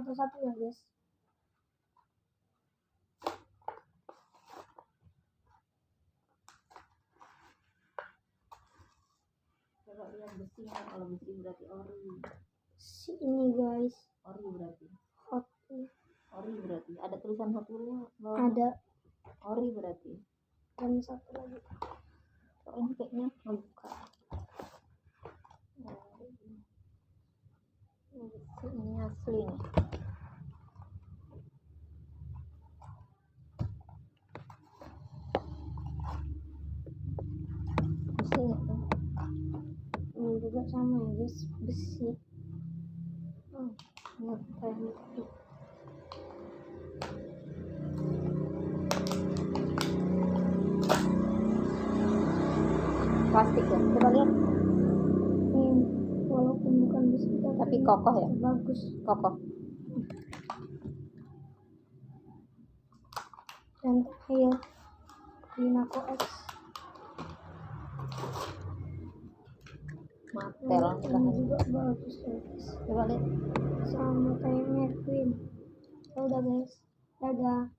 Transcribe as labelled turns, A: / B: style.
A: satu-satu ya guys.
B: Coba lihat besinya, kalau besi berarti ori.
A: Si ini guys,
B: Ori berarti.
A: hot.
B: Ori berarti. Ada tulisan Hot Wheels bawah.
A: Ada.
B: Ori berarti.
A: Dan satu lagi.
B: Oh, ini kayaknya ngebuka. Ini asli nih. Besinya tuh.
A: Ini juga sama ya guys, besi. Oh, ngetek.
B: Plastik ya. Coba lihat.
A: Ini walaupun bukan besi
B: Tapi kokoh ya.
A: Bagus.
B: Kokoh.
A: Dan terakhir Dinaco X.
B: Matel
A: Ini juga bagus ya guys.
B: Coba lihat.
A: Sama kayak McQueen. Ya udah guys, dadah.